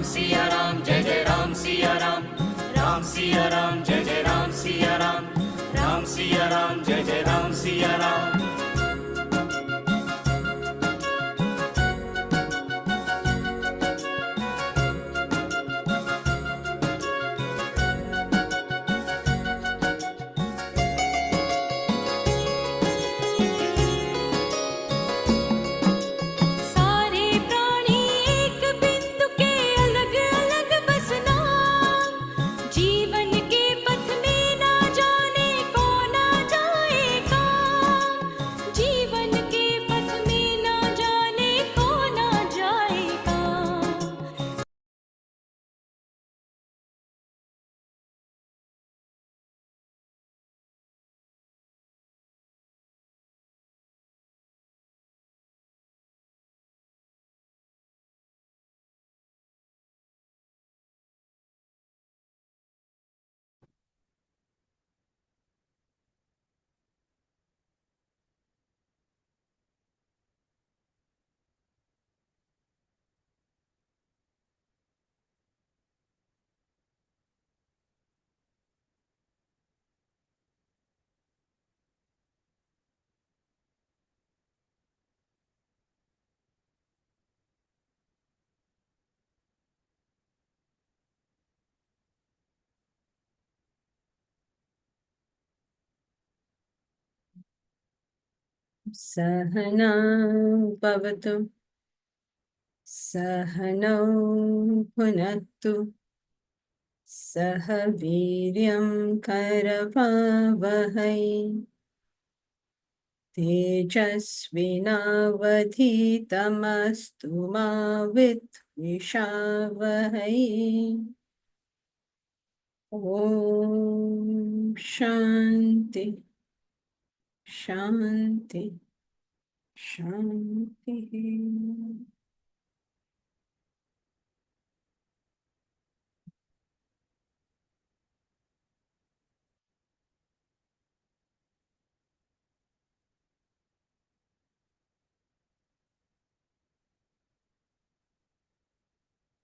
सिया राम जय जय राम सिया राम सिया राम जय जय राम सिया राम सिया राम जय जय राम सिया राम सहना भवतु सहनौ भुनक्तु सह वीर्यं करवावहै तेजस्विनावधीतमस्तु मा विद्विषावहै ॐ शान्ति शान्ति शान्तिः.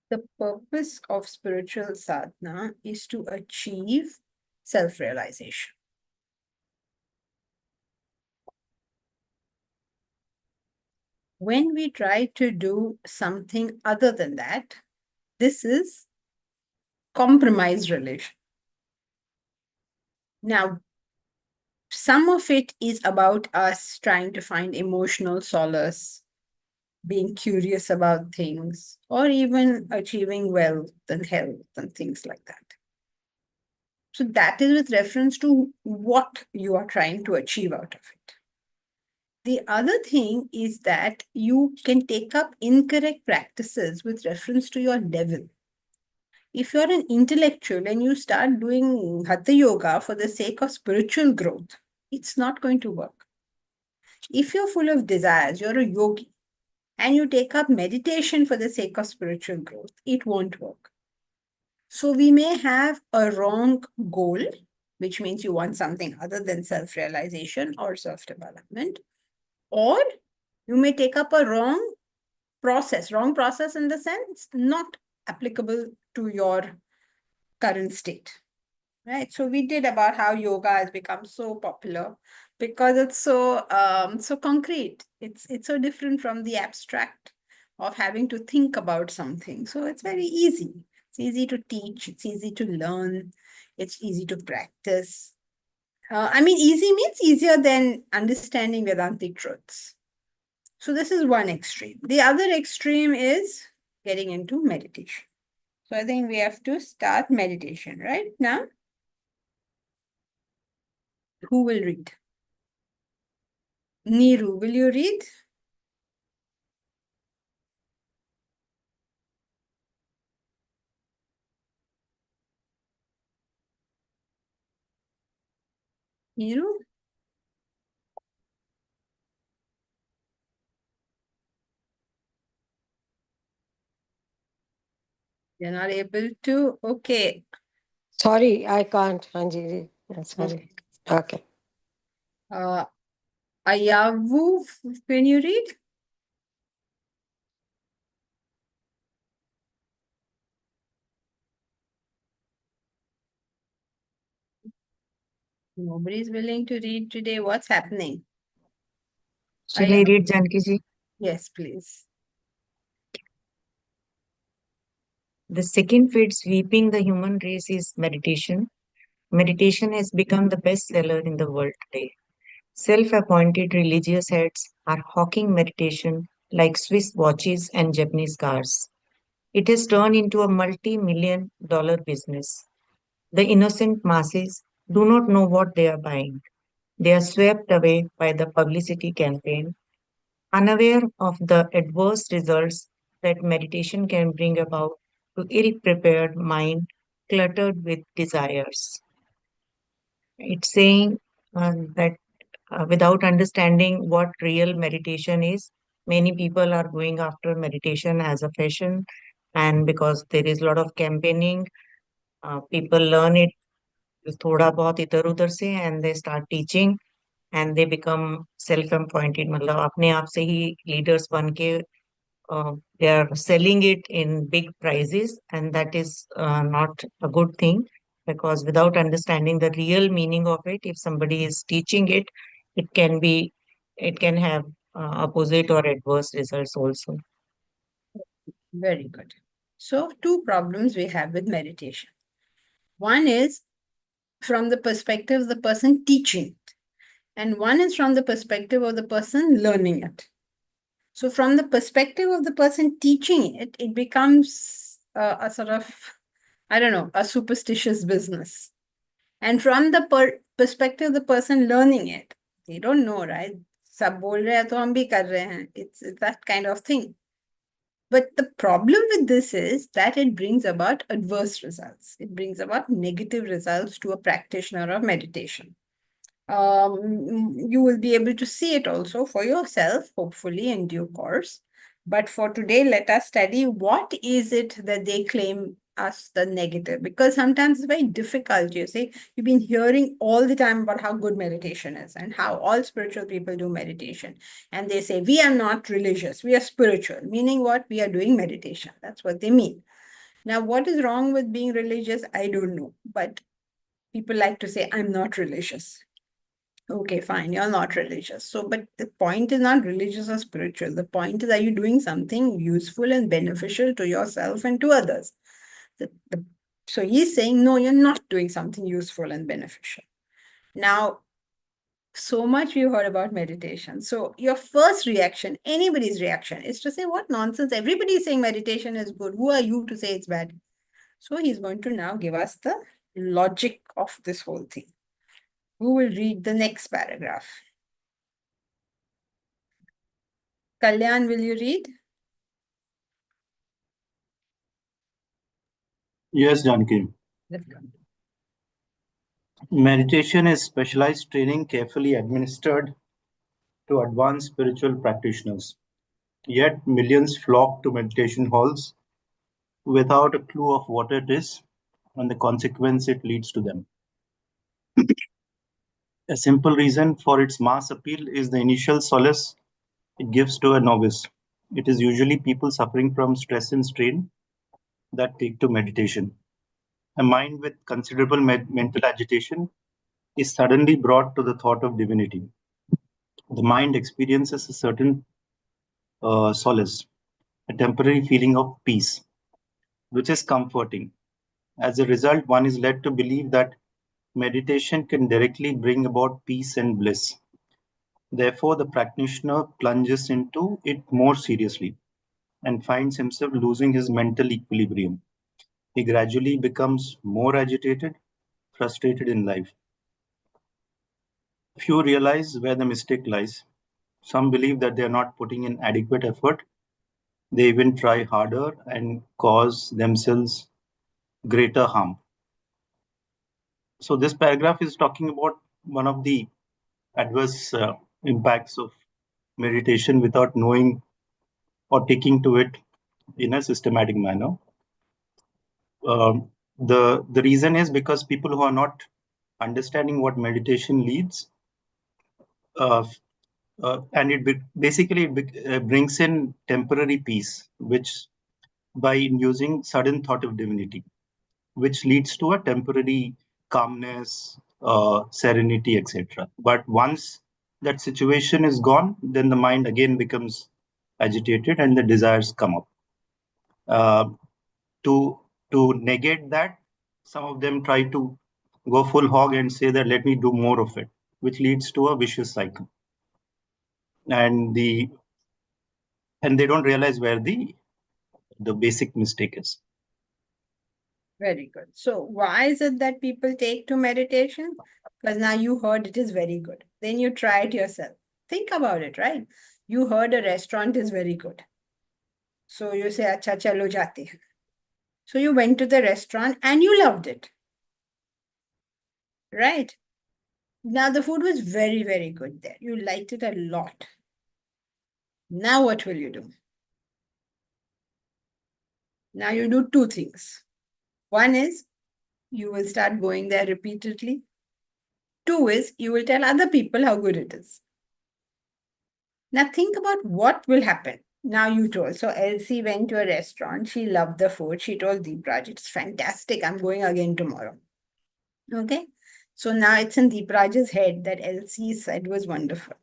The purpose of spiritual sadhana is to achieve self-realization. When we try to do something other than that, this is compromised relation. Now, some of it is about us trying to find emotional solace, being curious about things, or even achieving wealth and health and things like that. So that is with reference to what you are trying to achieve out of it. The other thing is that you can take up incorrect practices with reference to your level. If you're an intellectual and you start doing Hatha Yoga for the sake of spiritual growth, it's not going to work. If you're full of desires, you're a yogi, and you take up meditation for the sake of spiritual growth, it won't work. So we may have a wrong goal, which means you want something other than self-realization or self-development, or you may take up a wrong process in the sense not applicable to your current state, right? So we did about how yoga has become so popular because it's so concrete. It's so different from the abstract of having to think about something. So it's very easy. It's easy to teach. It's easy to learn. It's easy to practice. Easy means easier than understanding Vedantic truths. So this is one extreme. The other extreme is getting into meditation. So I think we have to start meditation right now. Who will read? Neeru, will you read? Neeru? You're not able to? Okay. Sorry, I can't. Anjali. Sorry. Okay. Ayavu, can you read? Nobody's willing to read today. What's happening? Shall I read, Janki ji? Yes, please. The second fate sweeping the human race is meditation. Meditation has become the best seller in the world today. Self appointed religious heads are hawking meditation like Swiss watches and Japanese cars. It has turned into a multi-million-dollar business. The innocent masses do not know what they are buying. They are swept away by the publicity campaign, unaware of the adverse results that meditation can bring about to ill-prepared mind cluttered with desires. It's saying that without understanding what real meditation is, many people are going after meditation as a fashion, and because there is a lot of campaigning, people learn it थोड़ा बहुत इधर उधर से and they start teaching and they become self appointed मतलब अपने आप से ही leaders बन के they are selling it in big prices, and that is not a good thing, because without understanding the real meaning of it, if somebody is teaching it, it can be, it can have opposite or adverse results also. Very good. So, two problems we have with meditation. One is from the perspective of the person teaching it, and one is from the perspective of the person learning it. So, from the perspective of the person teaching it, it becomes a sort of, I don't know, a superstitious business. And from the perspective of the person learning it, they don't know, right? सब बोल रहे हैं तो हम भी कर रहे हैं. It's that kind of thing. But the problem with this is that it brings about adverse results. It brings about negative results to a practitioner of meditation. You will be able to see it also for yourself, hopefully in due course. But for today, let us study what is it that they claim as the negative, because sometimes it's very difficult. You see, you've been hearing all the time about how good meditation is and how all spiritual people do meditation. And they say, we are not religious, we are spiritual, meaning what? We are doing meditation. That's what they mean. Now, what is wrong with being religious? I don't know. But people like to say, I'm not religious. Okay, fine, you're not religious. So, but the point is not religious or spiritual. The point is, are you doing something useful and beneficial to yourself and to others? So he's saying, no, you're not doing something useful and beneficial. Now, so much we heard about meditation. So your first reaction, anybody's reaction, is to say, what nonsense. Everybody is saying meditation is good. Who are you to say it's bad? So he's going to now give us the logic of this whole thing. Who will read the next paragraph? Kalyan, will you read? Yes, Janki. Let's go. Meditation is specialized training carefully administered to advanced spiritual practitioners. Yet millions flock to meditation halls without a clue of what it is and the consequence it leads to them. A simple reason for its mass appeal is the initial solace it gives to a novice. It is usually people suffering from stress and strain that take to meditation. A mind with considerable mental agitation is suddenly brought to the thought of divinity. The mind experiences a certain solace, a temporary feeling of peace, which is comforting. As a result, one is led to believe that meditation can directly bring about peace and bliss. Therefore, the practitioner plunges into it more seriously and finds himself losing his mental equilibrium. He gradually becomes more agitated, frustrated in life. Few realize where the mistake lies. Some believe that they are not putting in adequate effort. They even try harder and cause themselves greater harm. So, this paragraph is talking about one of the adverse impacts of meditation without knowing or taking to it in a systematic manner. The reason is because people who are not understanding what meditation leads, uh, and basically brings in temporary peace, which by inducing sudden thought of divinity, which leads to a temporary calmness, serenity, etc. But once that situation is gone, then the mind again becomes agitated and the desires come up. Uh, to negate that, some of them try to go full hog and say that let me do more of it, which leads to a vicious cycle. And they don't realize where the basic mistake is. Very good. So why is it that people take to meditation? Because now you heard it is very good. Then you try it yourself. Think about it, right? You heard a restaurant is very good. So you say, Acha chalo jate hain. So you went to the restaurant and you loved it. Right? Now the food was very, very good there. You liked it a lot. Now what will you do? Now you do two things. One is you will start going there repeatedly. Two is you will tell other people how good it is. Now think about what will happen. Now you told. So Elsie went to a restaurant. She loved the food. She told Deepraj, it's fantastic. I'm going again tomorrow. Okay. So now it's in Deepraj's head that Elsie said was wonderful.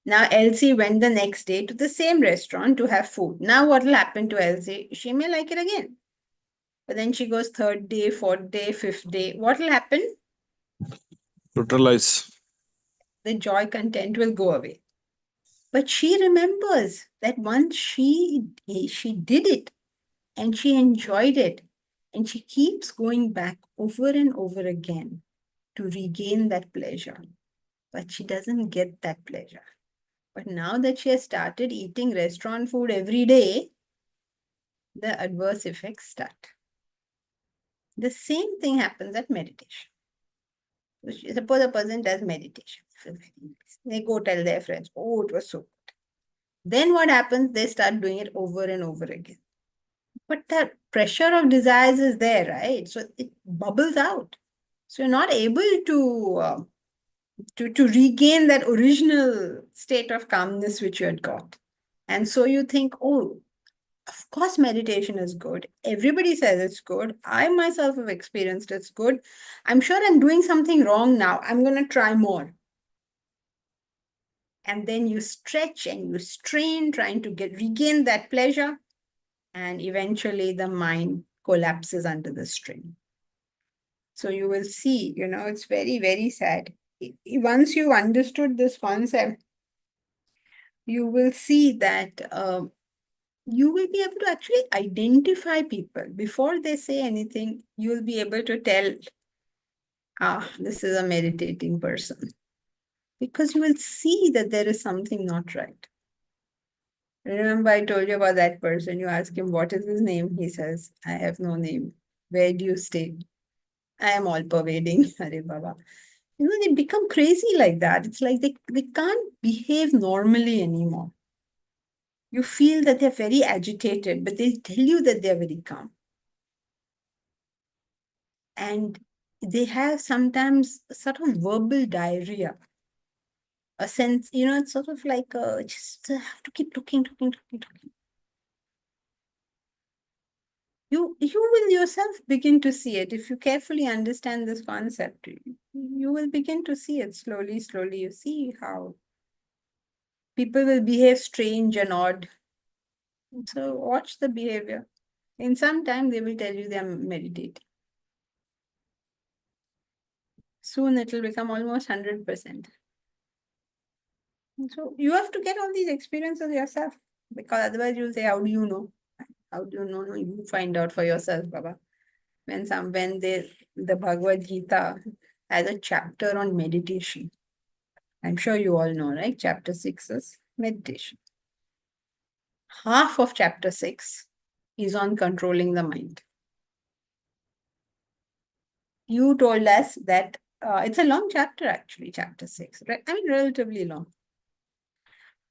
Now Elsie went the next day to the same restaurant to have food. Now what will happen to Elsie? She may like it again. But then she goes third day, fourth day, fifth day. What will happen? Neutralize. The joy content will go away. But she remembers that once she did it and she enjoyed it, and she keeps going back over and over again to regain that pleasure. But she doesn't get that pleasure. But now that she has started eating restaurant food every day, the adverse effects start. The same thing happens at meditation. Suppose a person does meditation. They go tell their friends, oh, it was so good. Then what happens? They start doing it over and over again. But that pressure of desires is there, right? So it bubbles out. So you're not able to regain that original state of calmness which you had got. And so you think, oh, of course, meditation is good. Everybody says it's good. I myself have experienced it's good. I'm sure I'm doing something wrong now. I'm going to try more. And then you stretch and you strain, trying to regain that pleasure. And eventually the mind collapses under the strain. So you will see, it's very, very sad. Once you understood this concept, you will see that you will be able to actually identify people. Before they say anything, you will be able to tell, this is a meditating person. Because you will see that there is something not right. Remember, I told you about that person. You ask him, what is his name? He says, I have no name. Where do you stay? I am all pervading. Hare Baba. They become crazy like that. It's like they can't behave normally anymore. You feel that they're very agitated, but they tell you that they're very calm. And they have sometimes sort of verbal diarrhea. A sense, it's sort of like just have to keep talking. You will yourself begin to see it. If you carefully understand this concept, you will begin to see it slowly. You see how people will behave strange and odd. So watch the behavior. In some time, they will tell you they are meditating. Soon it will become almost 100%. So you have to get all these experiences yourself, because otherwise you'll say, how do you know? How do you know? No, you find out for yourself, Baba. When the Bhagavad Gita has a chapter on meditation. I'm sure you all know, right? Chapter 6 is meditation. Half of chapter 6 is on controlling the mind. You told us that it's a long chapter, actually, chapter 6, right? I mean, relatively long.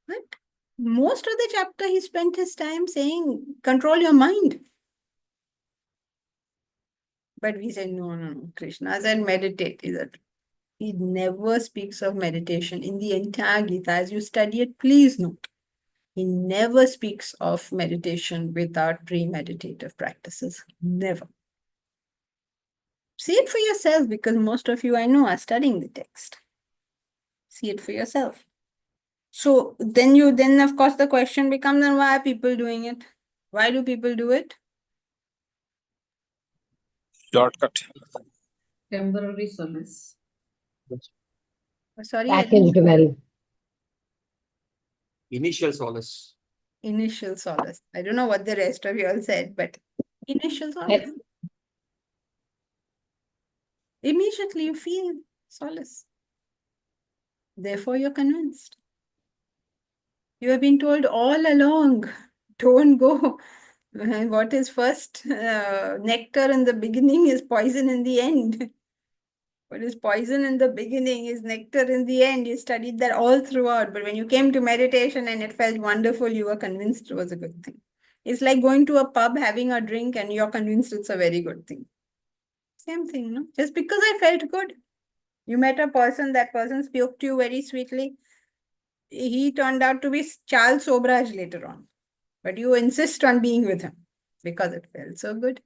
But most of the chapter, he spent his time saying, control your mind. But we said, no. Krishna said, meditate. He never speaks of meditation. In the entire Gita, as you study it, please note, he never speaks of meditation without pre-meditative practices. Never. See it for yourself, because most of you I know are studying the text. See it for yourself. So then of course the question becomes, then why are people doing it? Why do people do it? Shortcut. Temporary solace. Sorry, I Packaged didn't. well. Initial solace. Initial solace. I don't know what the rest of you all said, but initial solace. Immediately you feel solace. Therefore, you're convinced. You have been told all along, don't go. What is first nectar in the beginning is poison in the end. What is poison in the beginning is nectar in the end. You studied that all throughout, but when you came to meditation and it felt wonderful, you were convinced it was a good thing. It's like going to a pub, having a drink, and you're convinced it's a very good thing. Same thing, no? Just because I felt good. You met a person, that person spoke to you very sweetly. He turned out to be Charles Sobraj later on. But you insist on being with him because it felt so good.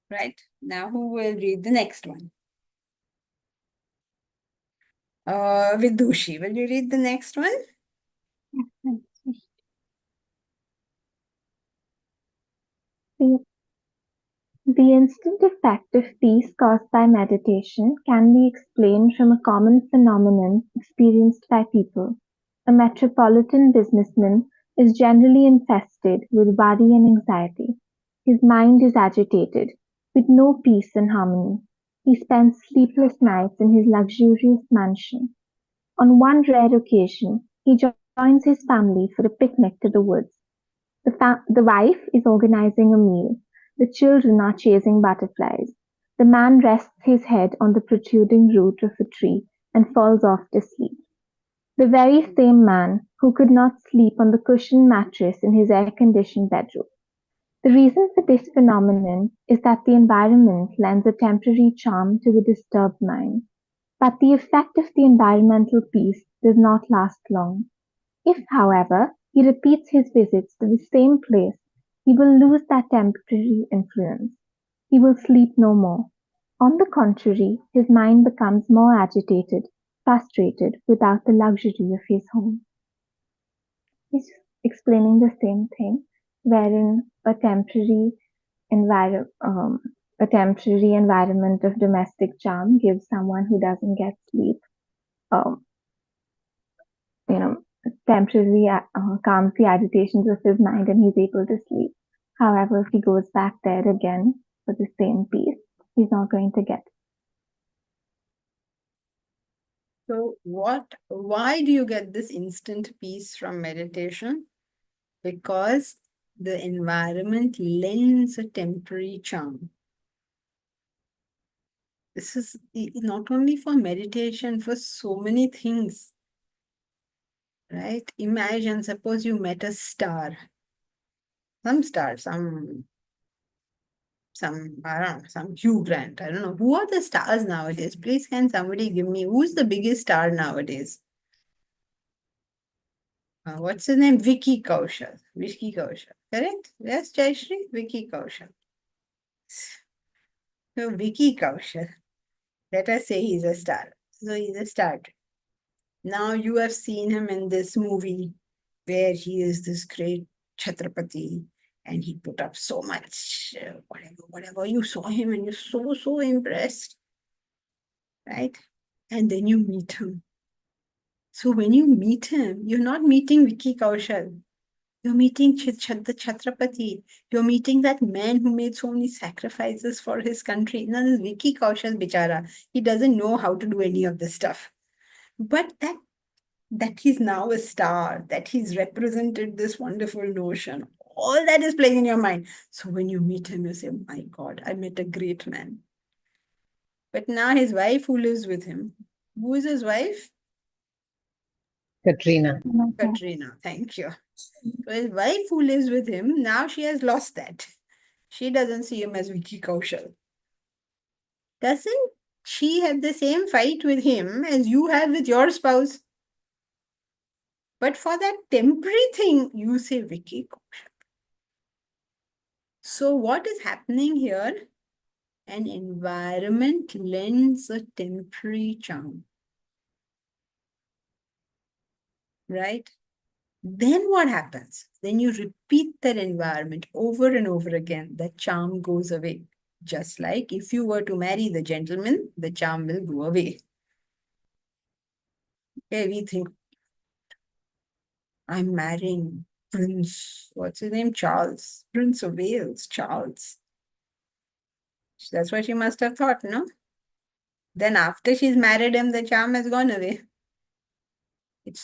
Right? Now, who will read the next one? Vidushi, will you read the next one? The, the instant effect of peace caused by meditation can be explained from a common phenomenon experienced by people. A metropolitan businessman is generally infested with worry and anxiety. His mind is agitated, with no peace and harmony. He spends sleepless nights in his luxurious mansion. On one rare occasion, he joins his family for a picnic to the woods. The wife is organizing a meal. The children are chasing butterflies. The man rests his head on the protruding root of a tree and falls off to sleep. The very same man who could not sleep on the cushioned mattress in his air-conditioned bedroom. The reason for this phenomenon is that the environment lends a temporary charm to the disturbed mind. But the effect of the environmental peace does not last long. If, however, he repeats his visits to the same place, he will lose that temporary influence. He will sleep no more. On the contrary, his mind becomes more agitated, frustrated, without the luxury of his home. He's explaining the same thing, wherein a temporary environment of domestic charm gives someone who doesn't get sleep, um, temporarily calms the agitations of his mind and he's able to sleep. However, if he goes back there again for the same peace, he's not going to get it. So why do you get this instant peace from meditation? Because the environment lends a temporary charm. This is not only for meditation, for so many things. Right? Imagine, suppose you met a star. Some star, some I don't know, some Hugh Grant. I don't know. Who are the stars nowadays? Please, can somebody give me, who's the biggest star nowadays? What's his name? Vicky Kaushal. Vicky Kaushal. Correct? Yes, Jayashree? Vicky Kaushal. So, Vicky Kaushal. Let us say he's a star. So, he's a star. Now, you have seen him in this movie where he is this great Chhatrapati and he put up so much, whatever. You saw him and you're so impressed. Right? And then you meet him. So when you meet him, you're not meeting Vicky Kaushal. You're meeting the Chhatrapati. You're meeting that man who made so many sacrifices for his country. Now, this Vicky Kaushal bichara, he doesn't know how to do any of this stuff. But that he's now a star, that he's represented this wonderful notion, all that is playing in your mind. So when you meet him, you say, my God, I met a great man. But now his wife who lives with him, who is his wife? Katrina. Katrina, thank you. So his wife who lives with him, now she has lost that. She doesn't see him as Vicky Kaushal. Doesn't she have the same fight with him as you have with your spouse? But for that temporary thing, you say Vicky Kaushal. So what is happening here? An environment lends a temporary charm. Right? Then what happens? Then you repeat that environment over and over again. That charm goes away. Just like if you were to marry the gentleman, the charm will go away. Okay, we think, I'm marrying Prince, what's his name? Charles, Prince of Wales, Charles. That's what she must have thought, no? Then after she's married him, the charm has gone away.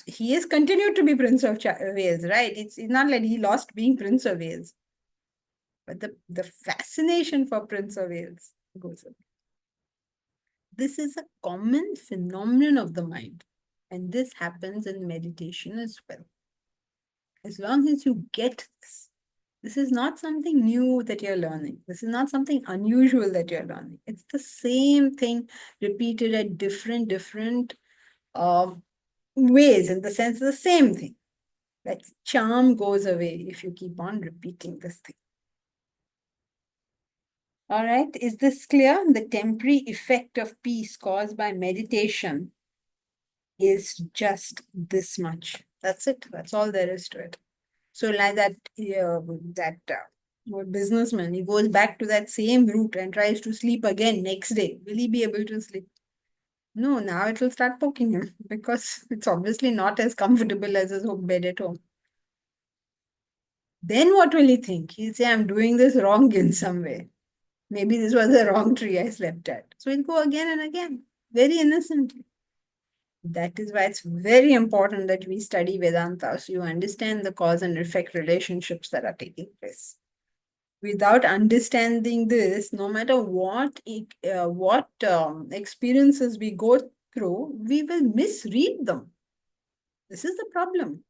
He has continued to be Prince of Wales, right? It's not like he lost being Prince of Wales. But the fascination for Prince of Wales goes away. This is a common phenomenon of the mind. And this happens in meditation as well. As long as you get this is not something new that you're learning. This is not something unusual that you're learning. It's the same thing repeated at different ways, in the sense of the same thing. That charm goes away if you keep on repeating this thing. All right, is this clear? The temporary effect of peace caused by meditation is just this much. That's it. That's all there is to it. So like that businessman, he goes back to that same route and tries to sleep again next day. Will he be able to sleep? No, now it will start poking him because it's obviously not as comfortable as his home bed at home. Then what will he think? He'll say, I'm doing this wrong in some way. Maybe this was the wrong tree I slept at. So he'll go again and again, very innocently. That is why it's very important that we study Vedanta so you understand the cause and effect relationships that are taking place. Without understanding this, no matter what experiences we go through, we will misread them. This is the problem.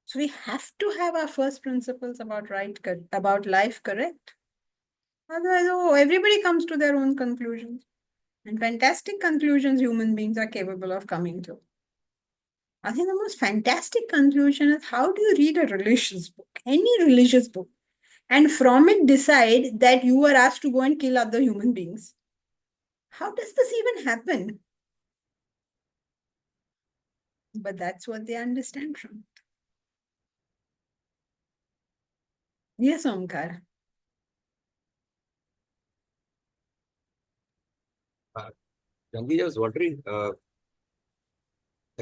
So we have to have our first principles about life correct. Otherwise, everybody comes to their own conclusions. And fantastic conclusions human beings are capable of coming to. I think the most fantastic conclusion is, how do you read a religious book, any religious book, and from it decide that you are asked to go and kill other human beings? How does this even happen? But that's what they understand from it. Yes, Omkar. Janvi, I was wondering, that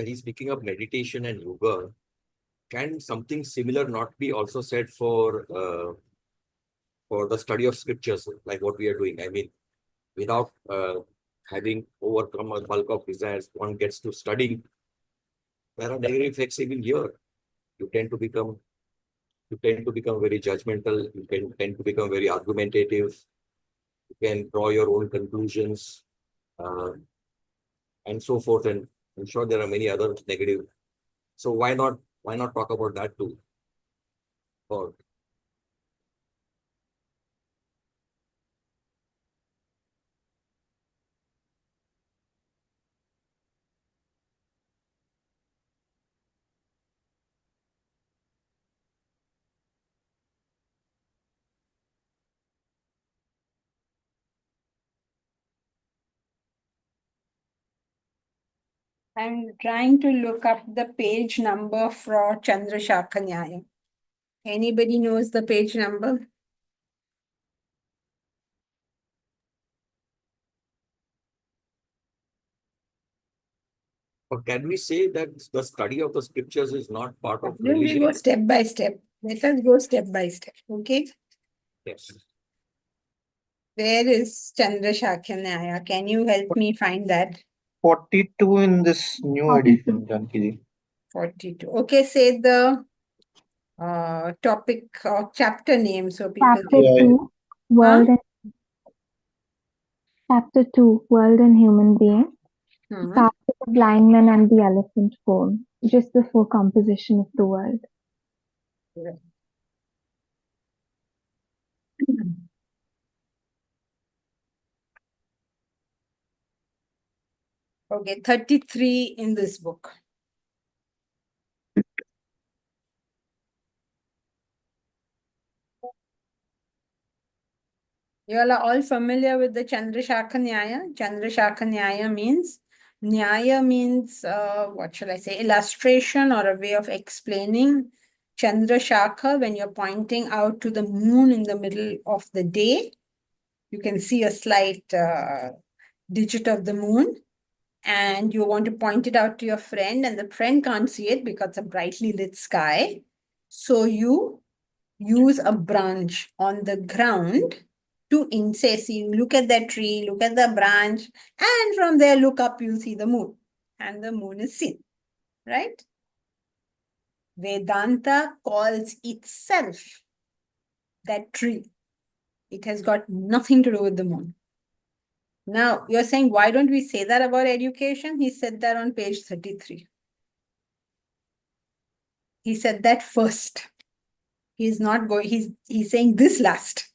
he's speaking of meditation and yoga. Can something similar not be also said for the study of scriptures, like what we are doing? I mean, without having overcome a bulk of desires, one gets to studying. There are negative effects even here. You tend to become very judgmental. You can tend to become very argumentative. You can draw your own conclusions, and so forth. And I'm sure there are many other negative. So why not talk about that too? Or I'm trying to look up the page number for Chandrashakha Nyaya. Anybody knows the page number? or can we say that the study of the scriptures is not part of We'll religion? go step by step. Let us go step by step. Okay. Yes. Where is Chandrashakha Nyaya? Can you help me find that? 42 in this new 42. edition, Janki. 42. Okay, say the topic or chapter name so people Chapter can. Yeah, 2, World and Chapter 2, World and Human Being. Hmm. Starts with the blind man and the elephant poem, just before composition of the world. Okay, 33 in this book. You all are all familiar with the Chandrashakha Nyaya. Chandrashakha Nyaya means, what shall I say, illustration or a way of explaining. Chandrashakha, when you're pointing out to the moon in the middle of the day, you can see a slight digit of the moon, and you want to point it out to your friend, and the friend can't see it because it's a brightly lit sky. So you use a branch on the ground to say, see, look at that tree, look at the branch, and from there, look up, you'll see the moon, and the moon is seen, right? Vedanta calls itself that tree. It has got nothing to do with the moon. Now, you're saying, why don't we say that about education? He said that on page 33. He said that first. He's not going, he's saying this last.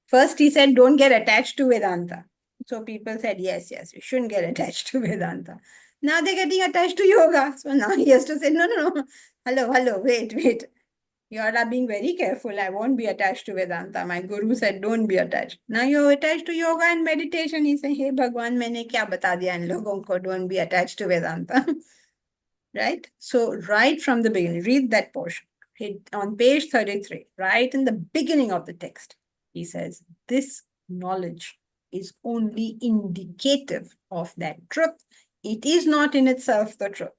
First, he said, don't get attached to Vedanta. So people said, yes, we shouldn't get attached to Vedanta. Now they're getting attached to yoga. So now he has to say, no. Hello, wait. You all are being very careful. I won't be attached to Vedanta. My guru said, don't be attached. Now you're attached to yoga and meditation. He's saying, hey, Bhagwan, maine kya bata diya in logon ko, don't be attached to Vedanta. Right? So right from the beginning, read that portion. On page 33, right in the beginning of the text, he says, this knowledge is only indicative of that truth. It is not in itself the truth.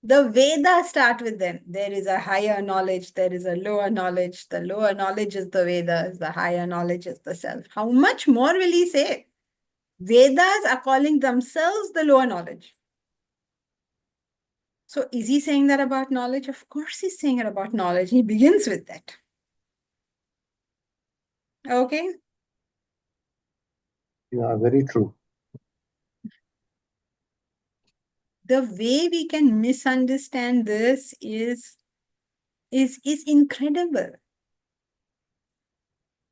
The Vedas start with them. There is a higher knowledge, there is a lower knowledge. The lower knowledge is the Vedas, the higher knowledge is the self. How much more will he say? Vedas are calling themselves the lower knowledge. So is he saying that about knowledge? Of course he's saying it about knowledge. He begins with that. Okay? Yeah, very true. The way we can misunderstand this is incredible.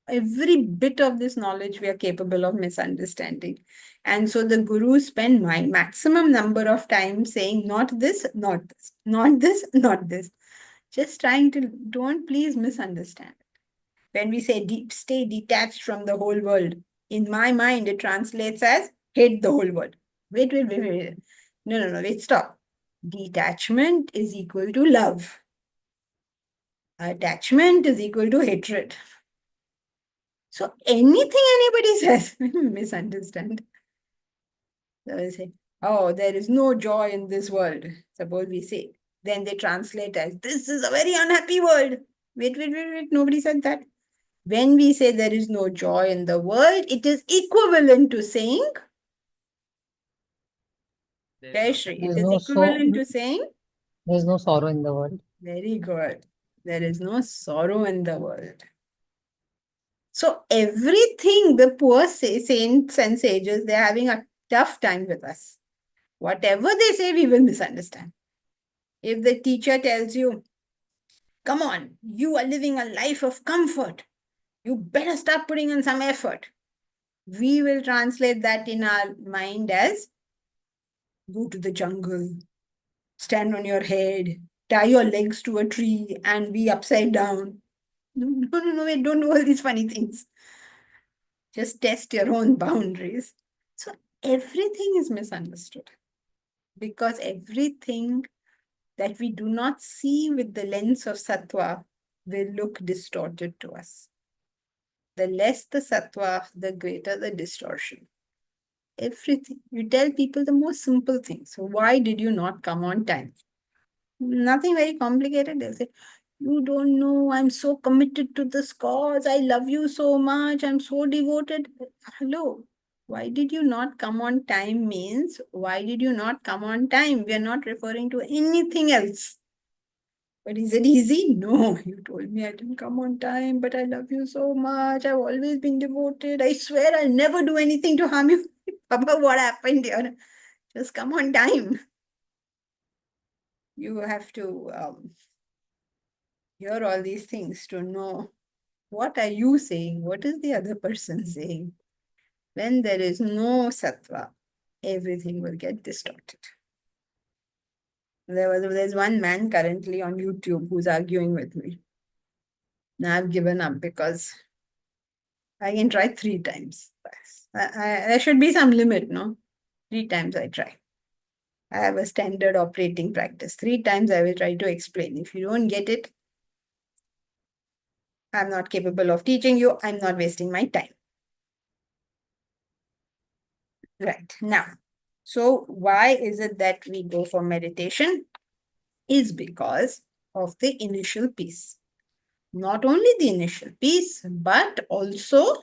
Every bit of this knowledge we are capable of misunderstanding. And so the gurus spend my maximum number of time saying not this, not this, not this, not this. Just trying to, don't please misunderstand. When we say stay detached from the whole world, in my mind, it translates as hate the whole world. Wait. No, wait, stop. Detachment is equal to love. Attachment is equal to hatred. So anything anybody says, misunderstand. So they say, oh, there is no joy in this world. Suppose we say, then they translate as, this is a very unhappy world. Wait, nobody said that. When we say there is no joy in the world, it is equivalent to saying, Jayashri, it is equivalent to saying, There is no sorrow in the world. very good. There is no sorrow in the world. So everything, the poor saints and sages, they're having a tough time with us. Whatever they say, we will misunderstand. If the teacher tells you, come on, you are living a life of comfort, you better start putting in some effort. We will translate that in our mind as, go to the jungle, stand on your head, tie your legs to a tree and be upside down. No, wait, don't do all these funny things. Just test your own boundaries. So everything is misunderstood because everything that we do not see with the lens of sattva will look distorted to us. The less the sattva, the greater the distortion. Everything. You tell people the most simple things. So why did you not come on time? Nothing very complicated. They'll say, you don't know, I'm so committed to this cause. I love you so much. I'm so devoted. Hello. Why did you not come on time means, why did you not come on time? We are not referring to anything else. But is it easy? No, you told me I didn't come on time, but I love you so much. I've always been devoted. I swear I'll never do anything to harm you. Papa, what happened here? Just come on time. You have to hear all these things to know what are you saying? What is the other person saying? When there is no sattva, everything will get distorted. There's one man currently on YouTube who's arguing with me. Now I've given up because I can try 3 times. There should be some limit, no? 3 times I try. I have a standard operating practice. 3 times I will try to explain. If you don't get it, I'm not capable of teaching you. I'm not wasting my time. Right. Now, so why is it that we go for meditation? Is because of the initial piece. Not only the initial piece, but also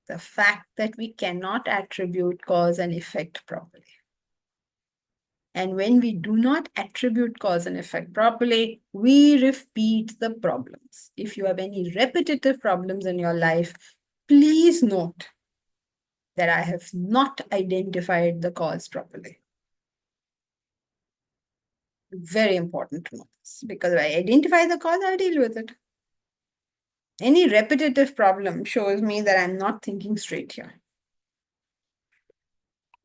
the fact that we cannot attribute cause and effect properly. And when we do not attribute cause and effect properly, we repeat the problems. If you have any repetitive problems in your life, please note that I have not identified the cause properly. Very important to know this, because if I identify the cause, I'll deal with it. Any repetitive problem shows me that I'm not thinking straight here.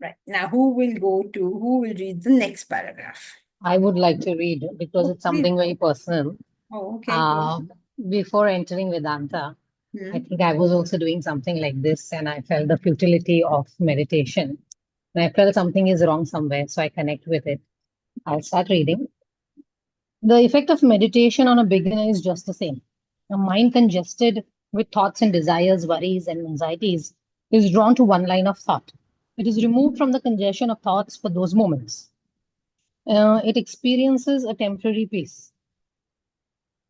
Right. Now, who will read the next paragraph? I would like to read because it's Please. something very personal. Oh, okay. Before entering Vedanta, I Hmm. think I was also doing something like this, and I felt the futility of meditation. And I felt something is wrong somewhere, so I connect with it. I'll start reading. The effect of meditation on a beginner is just the same. A mind congested with thoughts and desires, worries, and anxieties is drawn to one line of thought. It is removed from the congestion of thoughts for those moments. It experiences a temporary peace.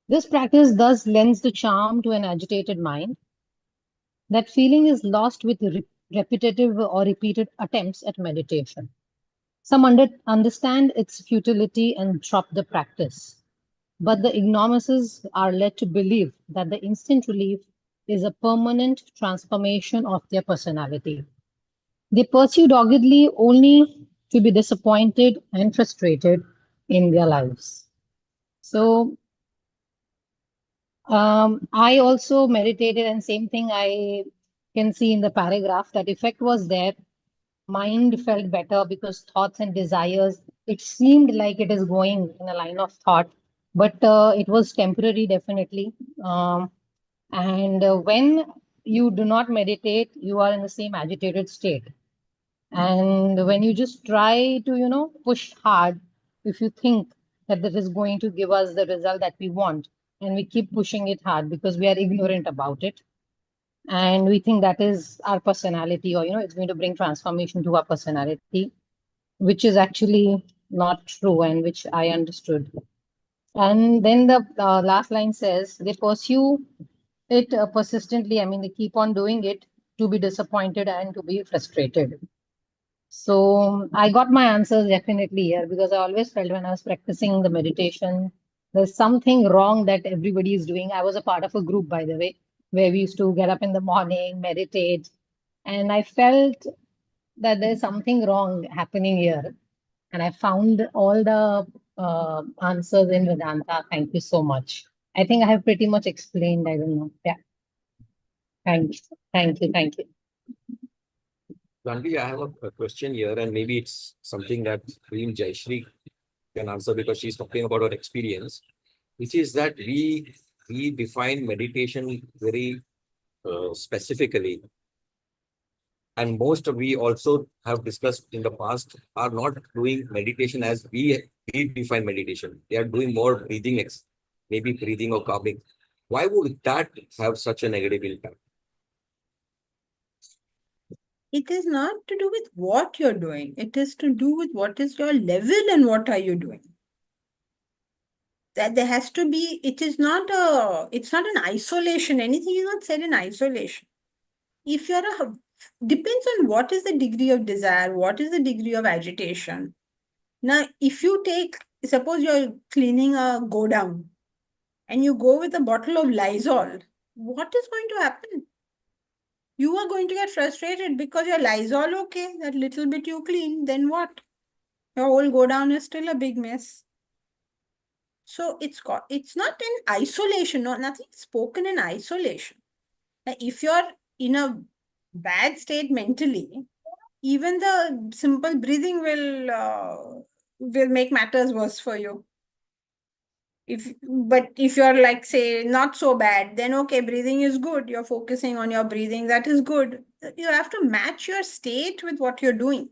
This practice thus lends the charm to an agitated mind. That feeling is lost with repetitive or repeated attempts at meditation. Some understand its futility and drop the practice, but the ignoramuses are led to believe that the instant relief is a permanent transformation of their personality. They pursue doggedly only to be disappointed and frustrated in their lives. So I also meditated, and same thing I can see in the paragraph that effect was there. Mind felt better because thoughts and desires, it seemed like it is going in a line of thought, but it was temporary, definitely. And when you do not meditate, you are in the same agitated state. And when you just try to, push hard, if you think that this is going to give us the result that we want, and we keep pushing it hard because we are ignorant about it, and we think that is our personality, or, it's going to bring transformation to our personality, which is actually not true, and which I understood. And then the last line says, they pursue it persistently. I mean, they keep on doing it to be disappointed and to be frustrated. So I got my answers definitely here, because I always felt when I was practicing the meditation, there's something wrong that everybody is doing. I was a part of a group, by the way, where we used to get up in the morning, meditate, and I felt that there's something wrong happening here. And I found all the answers in Vedanta. Thank you so much. I think I have pretty much explained. I don't know. Yeah. Thank you. Thank you. Thank you. Janvi, I have a question here, and maybe it's something that Queen Jayashree can answer because she's talking about her experience, which is that we define meditation very specifically. And most of we also have discussed in the past are not doing meditation as we define meditation. They are doing more breathing, maybe breathing or calming. Why would that have such a negative impact? It is not to do with what you're doing. It is to do with what is your level and what are you doing. That there has to be, it's not an isolation. Anything is not said in isolation. If depends on what is the degree of desire, what is the degree of agitation. Now, if you suppose you're cleaning a go down and you go with a bottle of Lysol, what is going to happen? You are going to get frustrated because your Lysol, okay, that little bit you clean, then what? Your whole go down is still a big mess. So it's not in isolation, nothing spoken in isolation. Now, if you're in a bad state mentally, even the simple breathing will make matters worse for you. But if you're like, say, not so bad, then okay, breathing is good. You're focusing on your breathing, that is good. You have to match your state with what you're doing.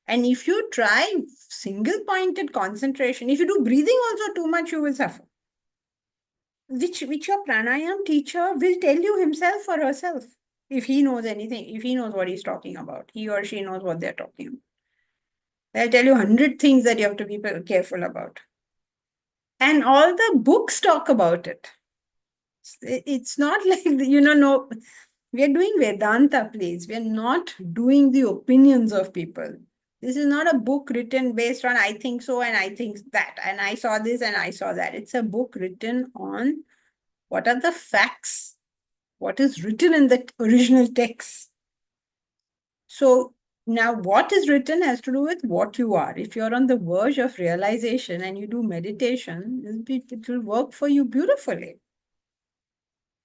And if you try single pointed concentration, if you do breathing also too much, you will suffer. Which your pranayam teacher will tell you himself or herself, if he knows anything, if he knows what he's talking about, he or she knows what they're talking about. They'll tell you 100 things that you have to be careful about. And all the books talk about it. It's not like, no, we are doing Vedanta, please. We are not doing the opinions of people. This is not a book written based on I think so and I think that, and I saw this and I saw that. It's a book written on what are the facts, what is written in the original text. So now what is written has to do with what you are. If you're on the verge of realization and you do meditation, it will work for you beautifully.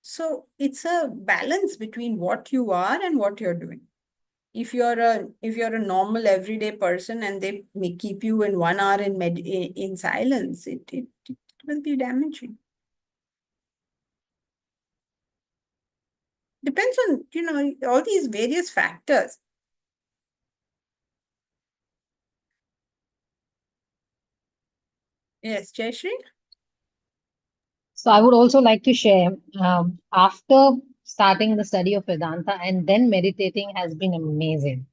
So it's a balance between what you are and what you're doing. If you're a normal everyday person and they may keep you in 1 hour in silence, it will be damaging. Depends on, all these various factors. Yes, Jayashree? So I would also like to share, after starting the study of Vedanta and then meditating has been amazing.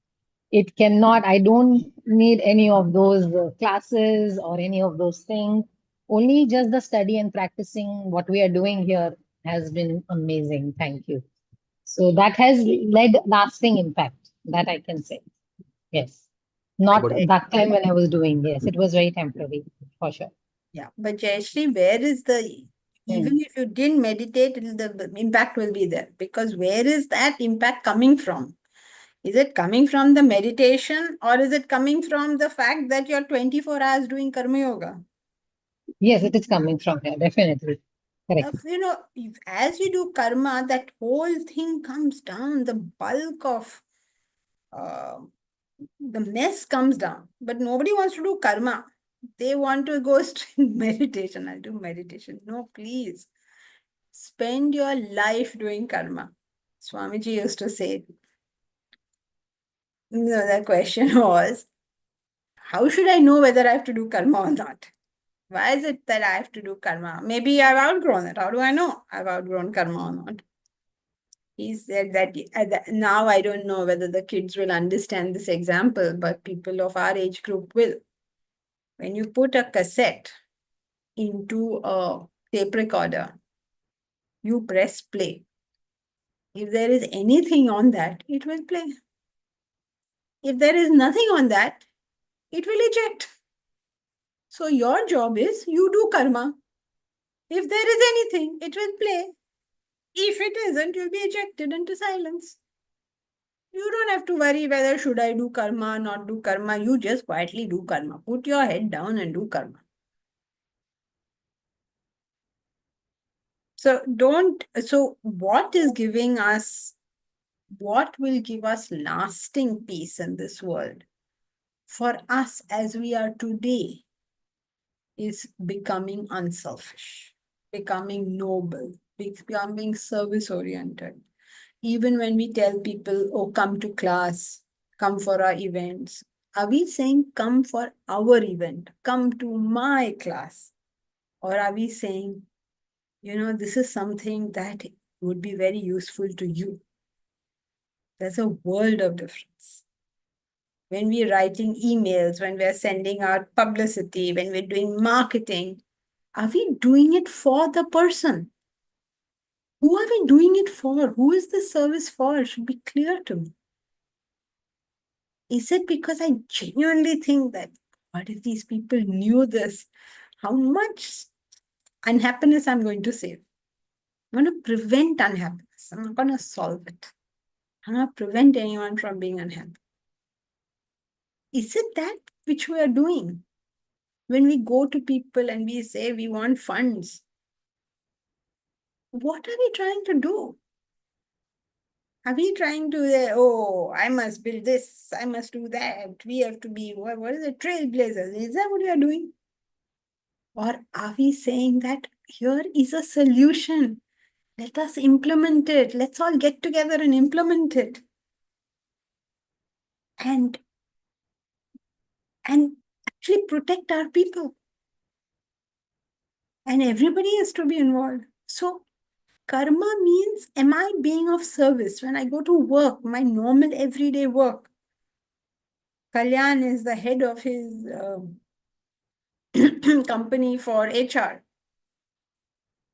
It cannot, I don't need any of those classes or any of those things. Only just the study and practicing what we are doing here has been amazing. Thank you. So that has led lasting impact, that I can say. Yes. Not But that time when I was doing, yes, it was very temporary, for sure. Yeah, but Jayashree, where is even if you didn't meditate, the impact will be there. Because where is that impact coming from? Is it coming from the meditation or is it coming from the fact that you're 24 hours doing karma yoga? Yes, it is coming from here, definitely. Correct. As you do karma, that whole thing comes down, the bulk of the mess comes down. But nobody wants to do karma. They want to go straight meditation. I'll do meditation. No, please. Spend your life doing karma. Swamiji used to say, the question was, how should I know whether I have to do karma or not? Why is it that I have to do karma? Maybe I've outgrown it. How do I know I've outgrown karma or not? He said that now I don't know whether the kids will understand this example, but people of our age group will. When you put a cassette into a tape recorder, you press play. If there is anything on that, it will play. If there is nothing on that, it will eject. So your job is you do karma. If there is anything, it will play. If it isn't, you'll be ejected into silence. You don't have to worry whether should I do karma, not do karma. You just quietly do karma. Put your head down and do karma. So what is giving us, what will give us lasting peace in this world for us as we are today is becoming unselfish, becoming noble, becoming service oriented. Even when we tell people, oh, come to class, come for our events, are we saying come for our event, come to my class? Or are we saying, this is something that would be very useful to you? There's a world of difference. When we're writing emails, when we're sending out publicity, when we're doing marketing, are we doing it for the person? Who are we doing it for? Who is this service for? It should be clear to me. Is it because I genuinely think that, what if these people knew this? How much unhappiness I'm going to save? I'm going to prevent unhappiness. I'm not going to solve it. I'm going to prevent anyone from being unhappy. Is it that which we are doing? When we go to people and we say we want funds, what are we trying to do? Are we trying to say, oh, I must build this, I must do that, we have to be, what is it, trailblazers? Is that what we are doing? Or are we saying that here is a solution? Let us implement it. Let's all get together and implement it. And actually protect our people. And everybody has to be involved. So karma means, am I being of service when I go to work, my normal everyday work? Kalyan is the head of his company for HR.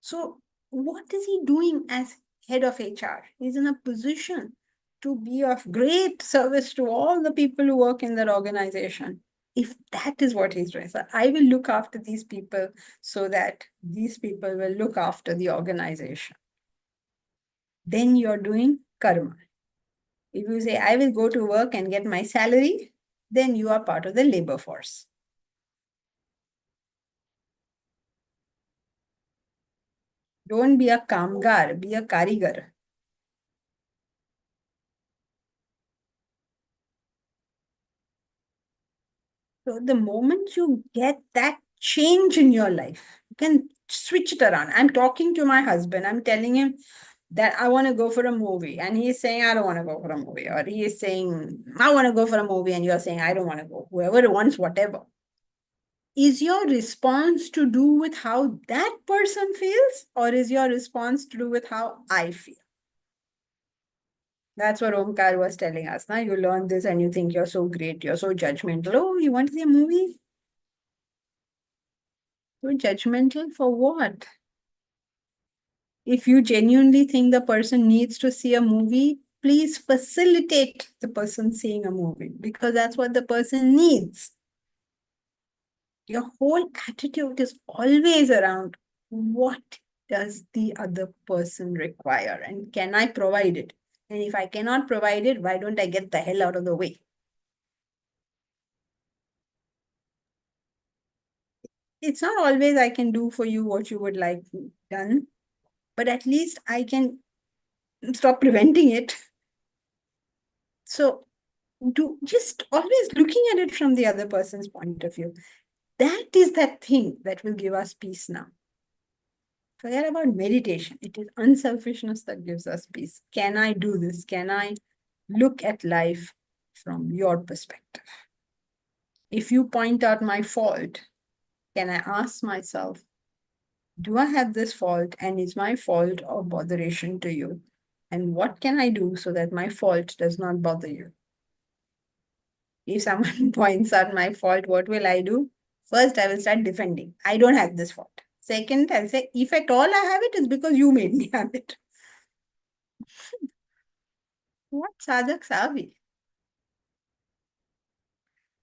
So what is he doing as head of HR? He's in a position to be of great service to all the people who work in that organization. If that is what he's doing, so I will look after these people so that these people will look after the organization. Then you're doing karma. If you say, I will go to work and get my salary, then you are part of the labor force. Don't be a kamgar, be a karigar. So the moment you get that change in your life, you can switch it around. I'm talking to my husband. I'm telling him that I want to go for a movie. And he's saying, I don't want to go for a movie. Or he is saying, I want to go for a movie. And you're saying, I don't want to go. Whoever wants whatever. Is your response to do with how that person feels? Or is your response to do with how I feel? That's what Omkar was telling us. Now you learn this and you think you're so great. You're so judgmental. Oh, you want to see a movie? You're judgmental for what? If you genuinely think the person needs to see a movie, please facilitate the person seeing a movie because that's what the person needs. Your whole attitude is always around what does the other person require and can I provide it? And if I cannot provide it, why don't I get the hell out of the way? It's not always I can do for you what you would like done, but at least I can stop preventing it. So just always looking at it from the other person's point of view. That is that thing that will give us peace now. Forget about meditation. It is unselfishness that gives us peace. Can I do this? Can I look at life from your perspective? If you point out my fault, can I ask myself, do I have this fault and is my fault of botheration to you? And what can I do so that my fault does not bother you? If someone points out my fault, what will I do? First, I will start defending. I don't have this fault. Second, I'll say, if at all I have it, it's because you made me have it. What sadhaks are we?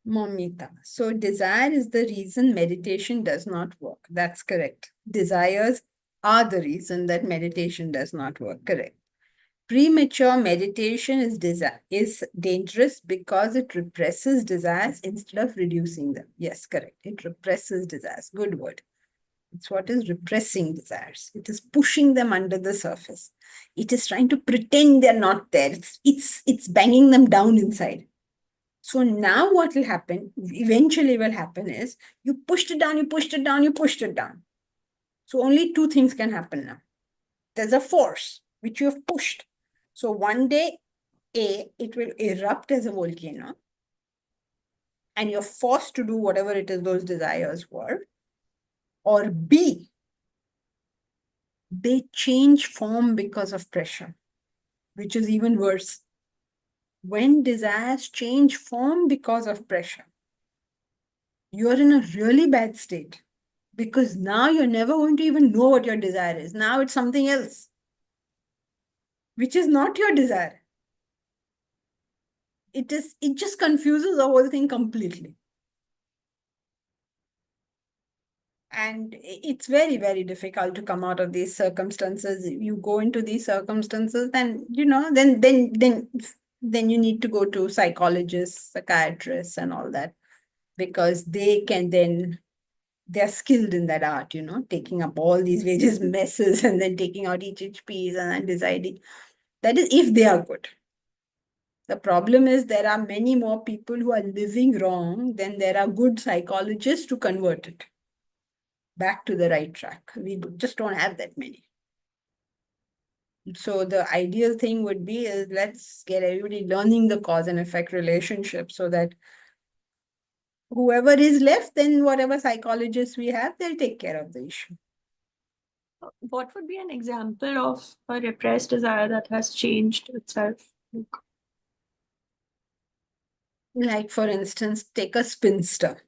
Momita. So desire is the reason meditation does not work. That's correct. Desires are the reason that meditation does not work. Correct. Premature meditation is dangerous because it represses desires instead of reducing them. Yes, correct. It represses desires. Good word. It's what is repressing desires. It is pushing them under the surface. It is trying to pretend they're not there. It's banging them down inside. So now what will happen, eventually will happen is, you pushed it down, you pushed it down, you pushed it down. So only two things can happen now. There's a force which you have pushed. So one day, A, it will erupt as a volcano. And you're forced to do whatever it is those desires were. Or B, they change form because of pressure, which is even worse. When desires change form because of pressure, you're in a really bad state because now you're never going to even know what your desire is. Now it's something else, which is not your desire. It just confuses the whole thing completely. And it's very, very difficult to come out of these circumstances. You go into these circumstances, then then you need to go to psychologists, psychiatrists, and all that, because they're skilled in that art, taking up all these various messes and then taking out each piece and then deciding. That is if they are good. The problem is there are many more people who are living wrong than there are good psychologists to convert it. back to the right track. We just don't have that many. So the ideal thing would be is let's get everybody learning the cause and effect relationship so that whoever is left, then whatever psychologists we have, they'll take care of the issue. What would be an example of a repressed desire that has changed itself? Like, for instance, take a spinster.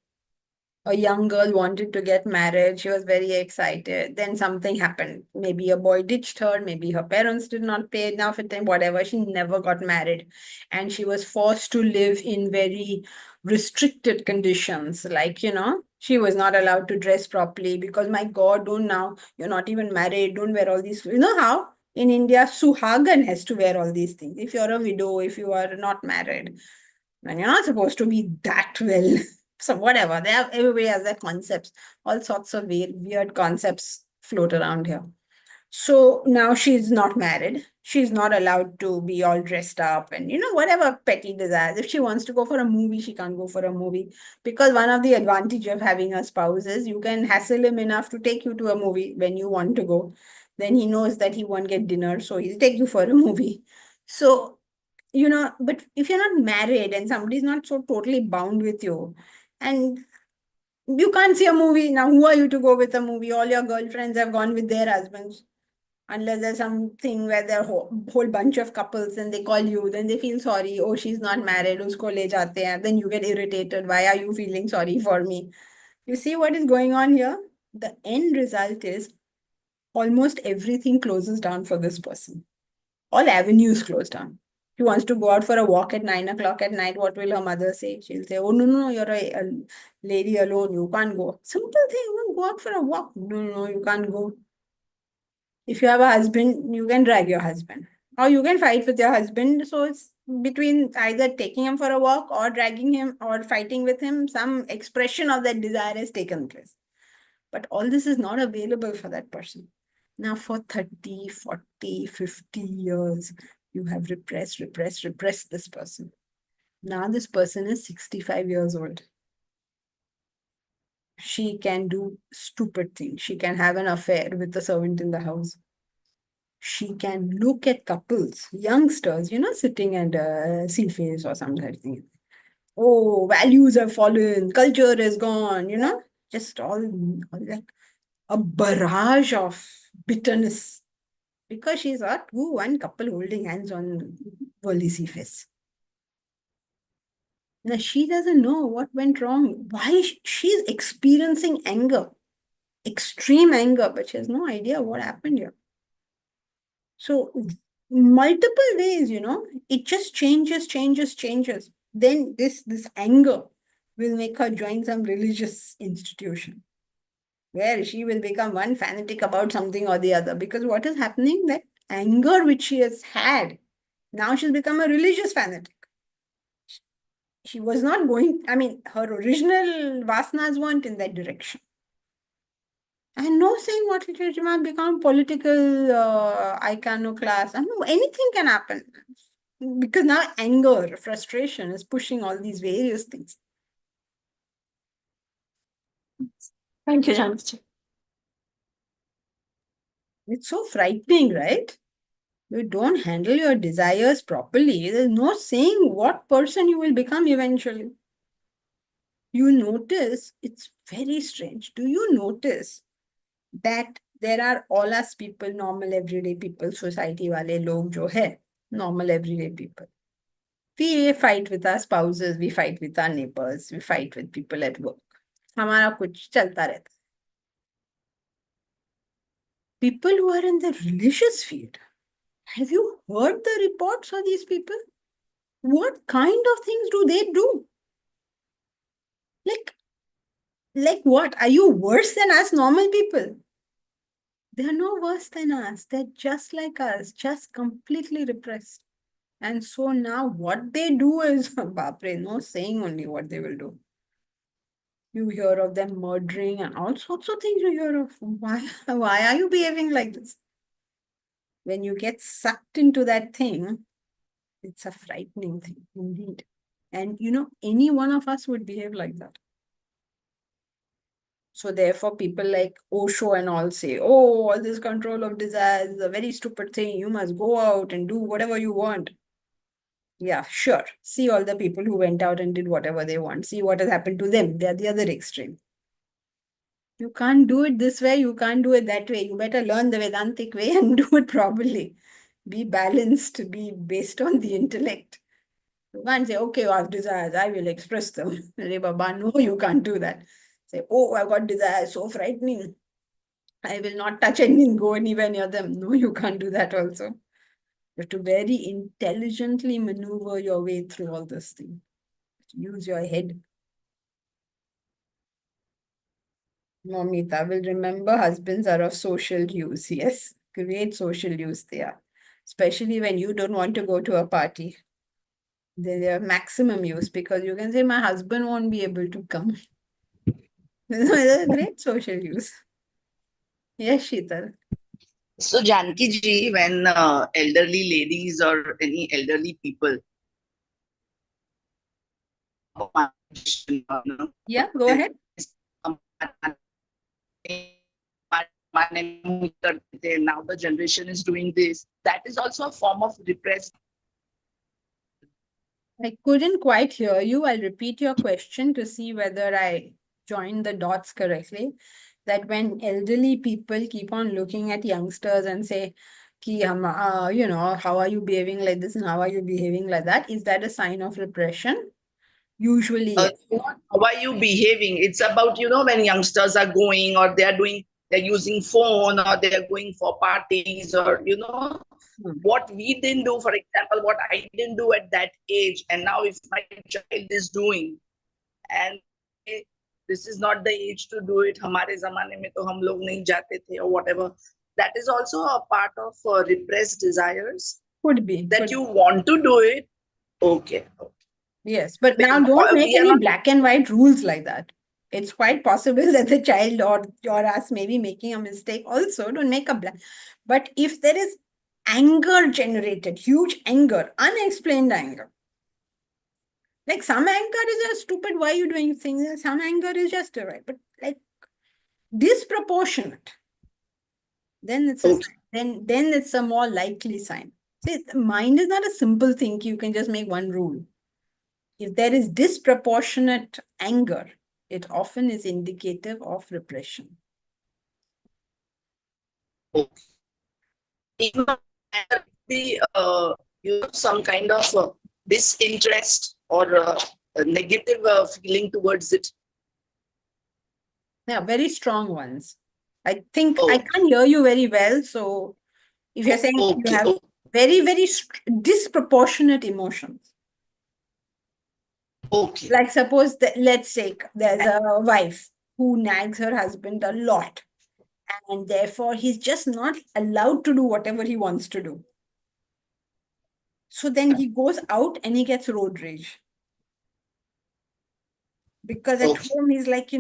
A young girl wanted to get married. She was very excited. Then something happened. Maybe a boy ditched her. Maybe her parents did not pay enough attention, whatever. She never got married. And she was forced to live in very restricted conditions. Like, she was not allowed to dress properly because, my God, don't now, you're not even married. Don't wear all these. You know how in India, Suhagan has to wear all these things. If you're a widow, if you are not married, then you're not supposed to be that well. So whatever, everybody has their concepts. All sorts of weird concepts float around here. So now she's not married. She's not allowed to be all dressed up and, whatever petty desires. If she wants to go for a movie, she can't go for a movie. Because one of the advantage of having a spouse is you can hassle him enough to take you to a movie when you want to go. Then he knows that he won't get dinner, so he'll take you for a movie. So, but if you're not married and somebody's not so totally bound with you, and you can't see a movie. Now, who are you to go with a movie? All your girlfriends have gone with their husbands. Unless there's something where there are whole bunch of couples and they call you, then they feel sorry. Oh, she's not married. Usko le jate hain. Then you get irritated. Why are you feeling sorry for me? You see what is going on here? The end result is almost everything closes down for this person. All avenues close down. She wants to go out for a walk at 9 o'clock at night. What will her mother say? She'll say, oh, no, you're a lady alone. You can't go. Simple thing. Go out for a walk. No, you can't go. If you have a husband, you can drag your husband. Or you can fight with your husband. So it's between either taking him for a walk or dragging him or fighting with him. Some expression of that desire has taken place. But all this is not available for that person. Now for 30, 40, 50 years, you have repressed this person. Now this person is 65 years old. She can do stupid things. She can have an affair with the servant in the house. She can look at couples, youngsters, sitting and see face or something. Oh, values have fallen, culture is gone, just all like a barrage of bitterness. Because she's got one couple holding hands on worldly sea face. Now she doesn't know what went wrong. Why she's experiencing anger, extreme anger, but she has no idea what happened here. So multiple ways, it just changes. Then this anger will make her join some religious institution where she will become one fanatic about something or the other. Because what is happening, that anger which she has had, now she's become a religious fanatic. She was not going, her original vasanas weren't in that direction. And no saying what literature might become political, iconoclast. Anything can happen. Because now anger, frustration is pushing all these various things. Thank you, Janaki. It's so frightening, right? You don't handle your desires properly. There's no saying what person you will become eventually. You notice, it's very strange. Do you notice that there are all us people, normal everyday people, society wale log jo hai, normal everyday people. We fight with our spouses, we fight with our neighbors, we fight with people at work. हमारा कुछ चलता रहता. People who are in the religious field, have you heard the reports of these people? What kind of things do they do? Like what? Are you worse than us normal people? They're no worse than us. They're just like us, just completely repressed. And so now what they do is, Bapre, no saying only what they will do. You hear of them murdering and all sorts of things you hear of. Why are you behaving like this? When you get sucked into that thing, it's a frightening thing indeed. And any one of us would behave like that. So therefore, people like Osho and all say, oh, all this control of desires is a very stupid thing. You must go out and do whatever you want. Yeah, sure. See all the people who went out and did whatever they want. See what has happened to them. They're the other extreme. You can't do it this way. You can't do it that way. You better learn the Vedantic way and do it properly. Be balanced. Be based on the intellect. You can't say, okay, I have desires. I will express them. Re Baba, no, you can't do that. Say, oh, I've got desires. So frightening. I will not touch anything, go anywhere near them. No, you can't do that also. You have to very intelligently maneuver your way through all this thing. Use your head. Momita will remember husbands are of social use. Yes, great social use they are. Especially when you don't want to go to a party. They are maximum use because you can say, my husband won't be able to come. It's a great social use. Yes, Sheetal. So Janki ji, when elderly ladies or any elderly people, Yeah, go ahead. now the generation is doing this. That is also a form of repressed. I couldn't quite hear you. I'll repeat your question to see whether I joined the dots correctly. That when elderly people keep on looking at youngsters and say, Ki you know, how are you behaving like this and how are you behaving like that? Is that a sign of repression? Usually, yes. How are you behaving? It's about, when youngsters are going or they're using phone or they're going for parties or, what we didn't do, for example, what I didn't do at that age. And now if my child is doing, and this is not the age to do it, hamare zamane mein to hum log nahi jate the or whatever. That is also a part of repressed desires. Could be. That you want to do it. Okay. Yes, but now don't make any black and white rules like that. It's quite possible that the child or us may be making a mistake also. Don't make a black. But if there is anger generated, huge anger, unexplained anger. Like some anger is just stupid, why are you doing things? Some anger is just right, but like disproportionate. Then it's a sign. Then it's a more likely sign. See, the mind is not a simple thing. You can just make one rule. If there is disproportionate anger, it often is indicative of repression. Even be some kind of disinterest or a negative feeling towards it. Yeah, very strong ones. I think I can't hear you very well. So if you're saying you have very, very disproportionate emotions. Okay. Like suppose that, let's say there's a wife who nags her husband a lot. And therefore, he's just not allowed to do whatever he wants to do. So then he goes out and he gets road rage. Because at home, he's like,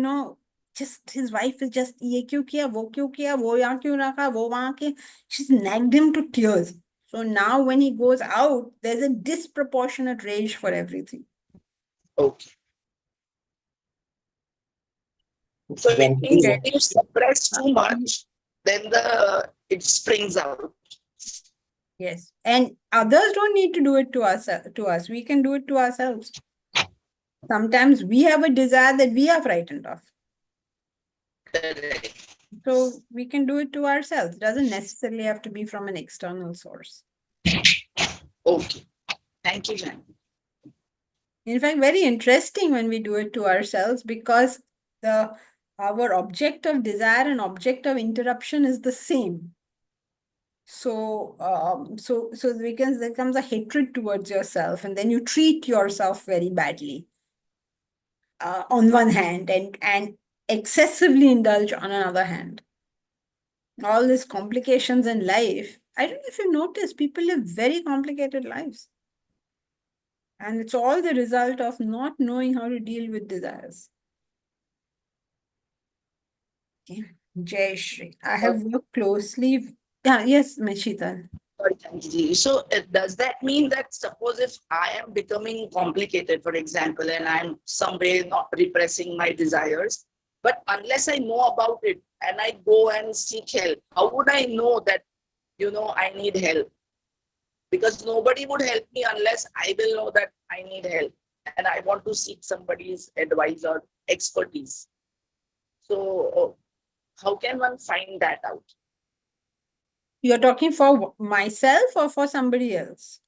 just his wife is just, ye kyun kiya, wo yahan kyun rakha, wo wahan ke. She's nagged him to tears. So now when he goes out, there's a disproportionate rage for everything. Okay. So if you suppress too much, then it springs out. Yes. And others don't need to do it to us. We can do it to ourselves. Sometimes we have a desire that we are frightened of. So we can do it to ourselves. It doesn't necessarily have to be from an external source. Okay. Thank you, Jan. In fact, very interesting when we do it to ourselves because our object of desire and object of interruption is the same. So, there comes a hatred towards yourself, and then you treat yourself very badly. On one hand, and excessively indulge on another hand. All these complications in life. I don't know if you notice, people live very complicated lives. And it's all the result of not knowing how to deal with desires. Okay. Jai Shri. I have worked closely. Yes, Meshita. So does that mean that suppose if I am becoming complicated, for example, and I'm some way not repressing my desires, But unless I know about it and I go and seek help, how would I know that, I need help? Because nobody would help me unless I will know that I need help and I want to seek somebody's advice or expertise. So how can one find that out? You're talking for myself or for somebody else?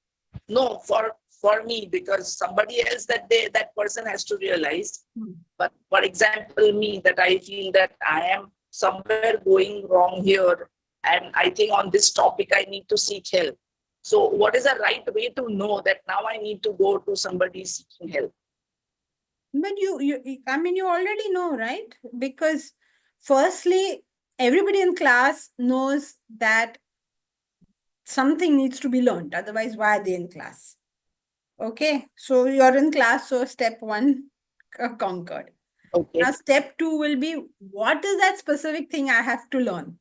No, for me, because somebody else that person has to realize. But for example, me, that I feel that I am somewhere going wrong here, and I think on this topic I need to seek help. So what is the right way to know that now I need to go to somebody seeking help? But I mean, you already know, right? Because firstly, everybody in class knows that something needs to be learned. Otherwise, why are they in class? Okay, so you're in class, so step one conquered. Okay. Now, step two will be, what is that specific thing I have to learn?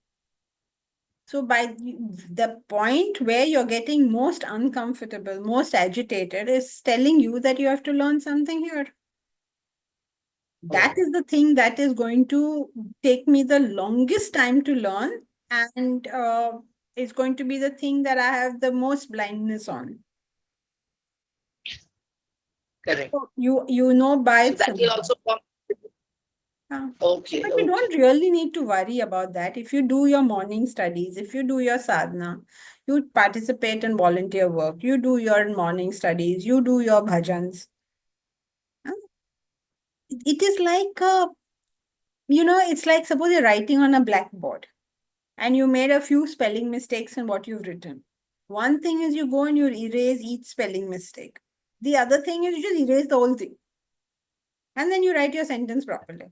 So by the point where you're getting most uncomfortable, most agitated is telling you that you have to learn something here. That is the thing that is going to take me the longest time to learn, and it's going to be the thing that I have the most blindness on. Correct. So you know by So that will also come. Okay. But you don't really need to worry about that. If you do your morning studies, if you do your sadhana, you participate in volunteer work, you do your morning studies, you do your bhajans. It is like, it's like suppose you're writing on a blackboard and you made a few spelling mistakes in what you've written. One thing is you go and you erase each spelling mistake. The other thing is you just erase the whole thing. And then you write your sentence properly.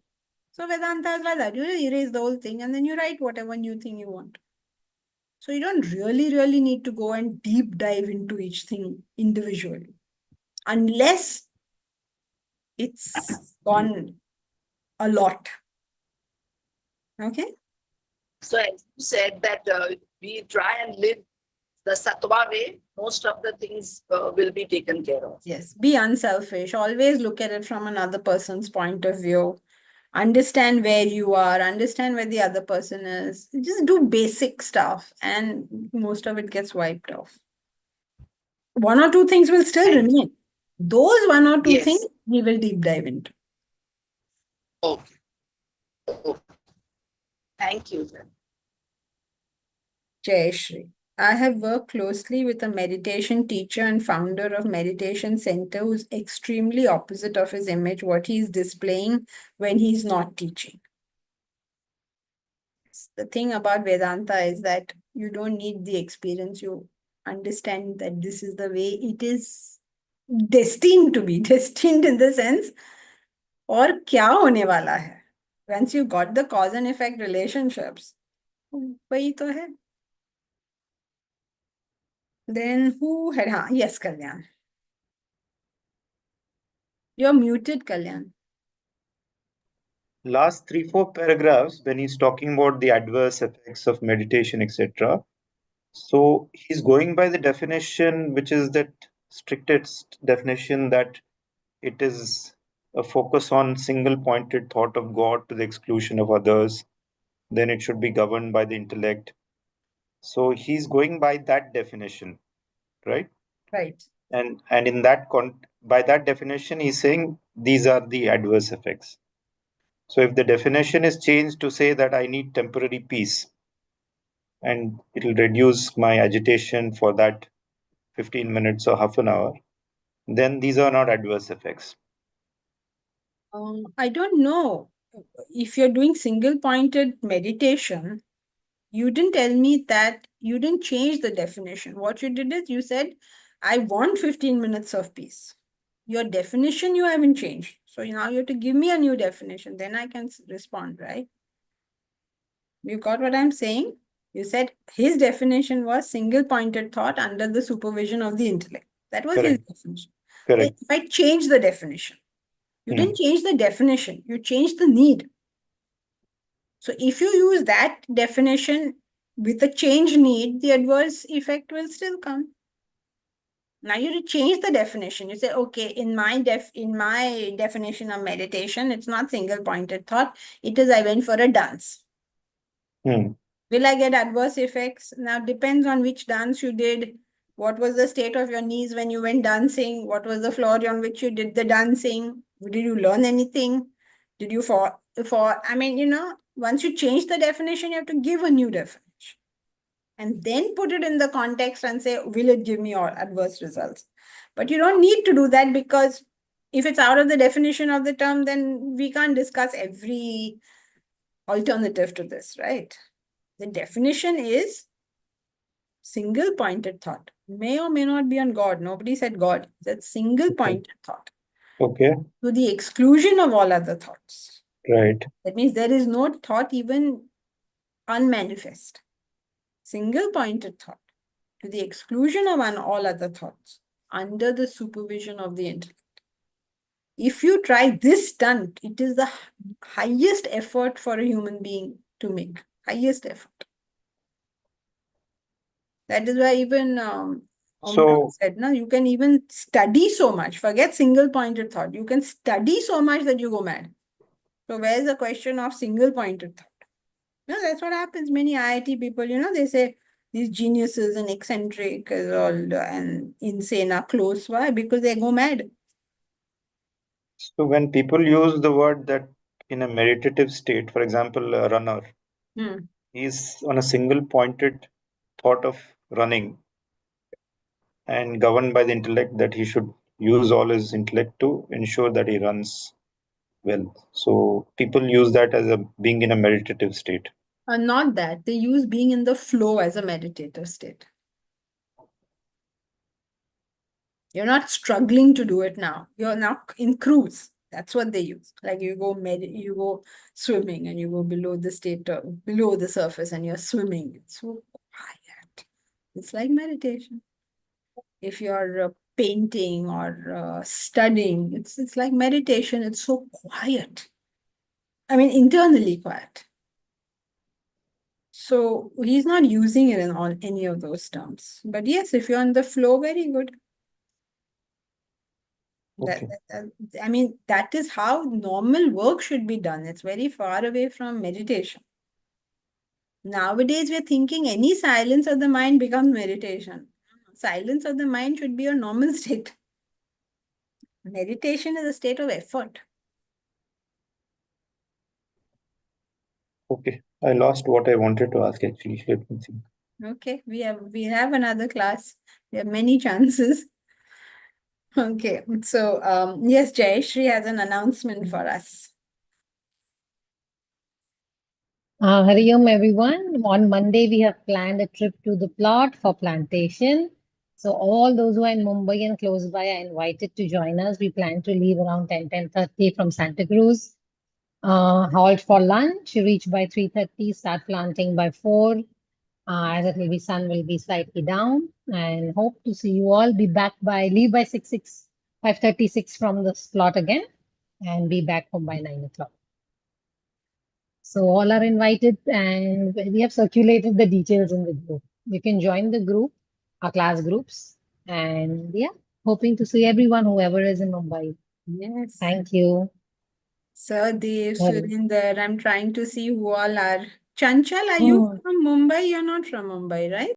So Vedanta is like that. You erase the whole thing and then you write whatever new thing you want. So you don't really need to go and deep dive into each thing individually. Unless it's gone a lot. Okay? So as you said that we try and live the sattva way, most of the things will be taken care of. Yes. Be unselfish. Always look at it from another person's point of view. Understand where you are. Understand where the other person is. Just do basic stuff and most of it gets wiped off. One or two things will still remain. Those one or two things we will deep dive into. Okay. Thank you. Jai Shri. I have worked closely with a meditation teacher and founder of Meditation Center who's extremely opposite of his image, what he's displaying when he's not teaching. The thing about Vedanta is that you don't need the experience. You understand that this is the way it is destined to be. Destined in the sense, और क्या होने वाला है? Once you got the cause and effect relationships, वही तो है. Then who had, yes, Kalyan. You're muted, Kalyan. Last 3-4 paragraphs, when he's talking about the adverse effects of meditation, etc. So he's going by the definition, which is that strictest definition that it is a focus on single pointed thought of God to the exclusion of others. Then it should be governed by the intellect. So he's going by that definition, right? Right. And in that by that definition, he's saying these are the adverse effects. So if the definition is changed to say that I need temporary peace and it'll reduce my agitation for that 15 minutes or half an hour, then these are not adverse effects. I don't know. If you're doing single-pointed meditation, you didn't tell me that you didn't change the definition. What you did is you said, I want 15 minutes of peace. Your definition you haven't changed. So now you have to give me a new definition. Then I can respond, right? You got what I'm saying? You said his definition was single-pointed thought under the supervision of the intellect. That was his definition. Correct. So if I change the definition, you didn't change the definition, you changed the need. So if you use that definition with a change need, the adverse effect will still come. Now you change the definition. You say, okay, in my definition of meditation, it's not single pointed thought. It is I went for a dance. Will I get adverse effects? Now depends on which dance you did. What was the state of your knees when you went dancing? What was the floor on which you did the dancing? Did you learn anything? Did you I mean, once you change the definition, you have to give a new definition. And then put it in the context and say, will it give me all adverse results? But you don't need to do that, because if it's out of the definition of the term, then we can't discuss every alternative to this, right? The definition is single pointed thought. May or may not be on God. Nobody said God. That's single pointed thought. Okay. To the exclusion of all other thoughts. Right. That means there is no thought even unmanifest. Single pointed thought to the exclusion of all other thoughts under the supervision of the intellect. If you try this stunt, it is the highest effort for a human being to make. Highest effort. That is why even So said, no, you can even study so much. Forget single pointed thought. You can study so much that you go mad. So where's the question of single pointed thought? No, that's what happens. Many IIT people, they say these geniuses and eccentric and insane are close. Why? Because they go mad. So when people use the word that in a meditative state, for example, a runner, he's on a single pointed thought of running and governed by the intellect that he should use all his intellect to ensure that he runs well. So people use that as a being in a meditative state. Not that. They use being in the flow as a meditative state. You're not struggling to do it now. You're now in cruise. That's what they use. Like you go swimming and you go below the surface and you're swimming. It's so quiet. It's like meditation. If you're painting or studying, it's like meditation. It's so quiet. I mean, internally quiet. So he's not using it in any of those terms. But yes, if you're on the flow, very good. Okay. I mean, that is how normal work should be done. It's very far away from meditation. Nowadays, we're thinking any silence of the mind becomes meditation. Silence of the mind should be a normal state. Meditation is a state of effort. Okay. I lost what I wanted to ask actually. Let me think. Okay, we have another class. We have many chances. Okay, so yes, Jayashree has an announcement for us. Hari Om everyone. On Monday, we have planned a trip to the plot for plantation. So all those who are in Mumbai and close by are invited to join us. We plan to leave around 10:30 from Santa Cruz. Halt for lunch, reach by 3:30, start planting by 4. As it will be, sun will be slightly down, and hope to see you all. Leave by 5:36 from the plot again, and be back home by 9 o'clock. So all are invited, and we have circulated the details in the group. You can join the group, our class groups, and yeah, hoping to see everyone, whoever is in Mumbai. Yes. Thank you. Dev, Hari. Surinder, I'm trying to see who all are. Chanchal, are you from Mumbai? You're not from Mumbai, right?